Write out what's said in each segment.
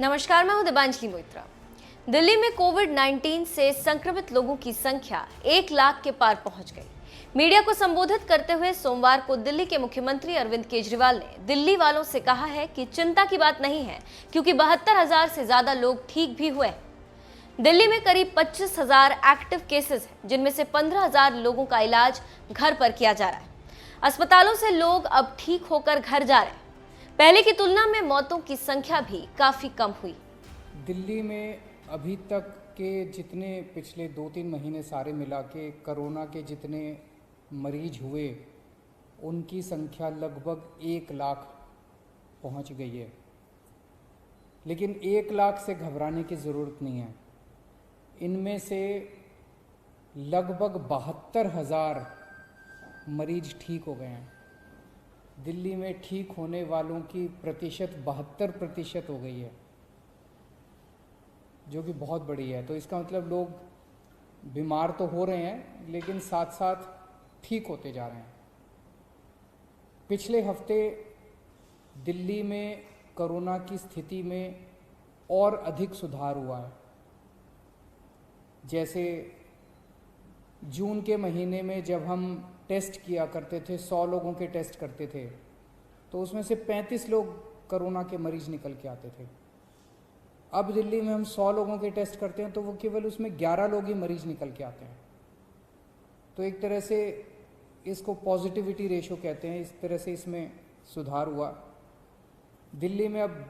नमस्कार, मैं हूं दिबांजलि मोइत्रा। दिल्ली में कोविड-19 से संक्रमित लोगों की संख्या 1 लाख के पार पहुंच गई। मीडिया को संबोधित करते हुए सोमवार को दिल्ली के मुख्यमंत्री अरविंद केजरीवाल ने दिल्ली वालों से कहा है कि चिंता की बात नहीं है, क्योंकि 72,000 से ज्यादा लोग ठीक भी हुए हैं। दिल्ली में करीब 25,000 एक्टिव केसेस हैं, जिनमें से 15,000 लोगों का इलाज घर पर किया जा रहा है। अस्पतालों से लोग अब ठीक होकर घर जा रहे हैं। पहले की तुलना में मौतों की संख्या भी काफी कम हुई। दिल्ली में अभी तक के जितने पिछले 2-3 महीने सारे मिला के कोरोना के जितने मरीज हुए, उनकी संख्या लगभग 1 लाख पहुंच गई है। लेकिन 1 लाख से घबराने की ज़रूरत नहीं है। इनमें से लगभग 72,000 मरीज ठीक हो गए हैं। दिल्ली में ठीक होने वालों की प्रतिशत 72% हो गई है, जो कि बहुत बड़ी है। तो इसका मतलब लोग बीमार तो हो रहे हैं, लेकिन साथ साथ ठीक होते जा रहे हैं। पिछले हफ्ते दिल्ली में कोरोना की स्थिति में और अधिक सुधार हुआ है। जैसे जून के महीने में जब हम टेस्ट किया करते थे, 100 लोगों के टेस्ट करते थे, तो उसमें से 35 लोग कोरोना के मरीज निकल के आते थे। अब दिल्ली में हम 100 लोगों के टेस्ट करते हैं तो वो केवल उसमें 11 लोग ही मरीज निकल के आते हैं। तो एक तरह से इसको पॉजिटिविटी रेशो कहते हैं। इस तरह से इसमें सुधार हुआ। दिल्ली में अब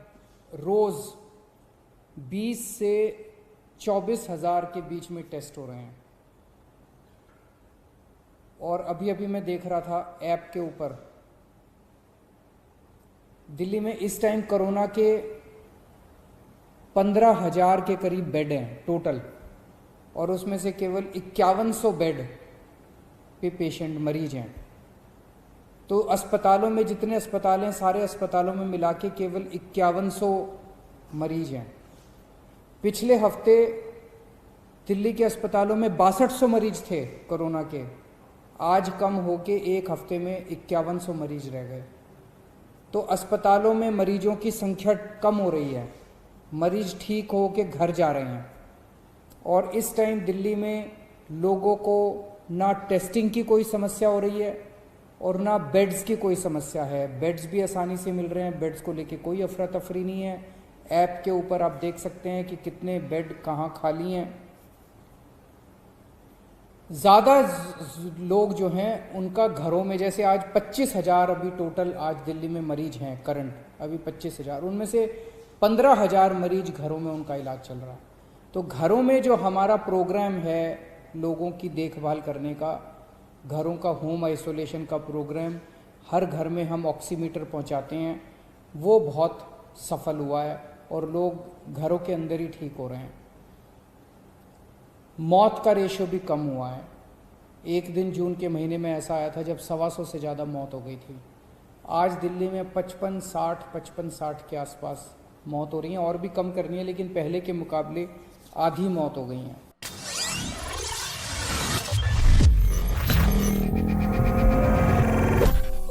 रोज़ 20 से 24,000 के बीच में टेस्ट हो रहे हैं। और अभी अभी मैं देख रहा था ऐप के ऊपर, दिल्ली में इस टाइम कोरोना के 15,000 के करीब बेड हैं टोटल, और उसमें से केवल 5100 बेड पे पेशेंट मरीज हैं। तो अस्पतालों में जितने अस्पताल हैं, सारे अस्पतालों में मिला के केवल 5100 मरीज हैं। पिछले हफ्ते दिल्ली के अस्पतालों में 6200 मरीज थे कोरोना के। आज कम होके एक हफ्ते में 5100 मरीज रह गए। तो अस्पतालों में मरीजों की संख्या कम हो रही है, मरीज ठीक हो के घर जा रहे हैं। और इस टाइम दिल्ली में लोगों को ना टेस्टिंग की कोई समस्या हो रही है और ना बेड्स की कोई समस्या है। बेड्स भी आसानी से मिल रहे हैं, बेड्स को लेके कोई अफरा तफरी नहीं है। ऐप के ऊपर आप देख सकते हैं कि कितने बेड कहाँ खाली हैं। ज़्यादा लोग जो हैं उनका घरों में, जैसे आज 25,000 अभी टोटल आज दिल्ली में मरीज हैं करंट, अभी 25,000, उनमें से 15,000 मरीज घरों में उनका इलाज चल रहा है। तो घरों में जो हमारा प्रोग्राम है लोगों की देखभाल करने का, घरों का होम आइसोलेशन का प्रोग्राम, हर घर में हम ऑक्सीमीटर पहुंचाते हैं, वो बहुत सफल हुआ है और लोग घरों के अंदर ही ठीक हो रहे हैं। मौत का रेशो भी कम हुआ है। एक दिन जून के महीने में ऐसा आया था जब 125 से ज़्यादा मौत हो गई थी। आज दिल्ली में 55-60 के आसपास मौत हो रही हैं। और भी कम करनी है, लेकिन पहले के मुकाबले आधी मौत हो गई हैं।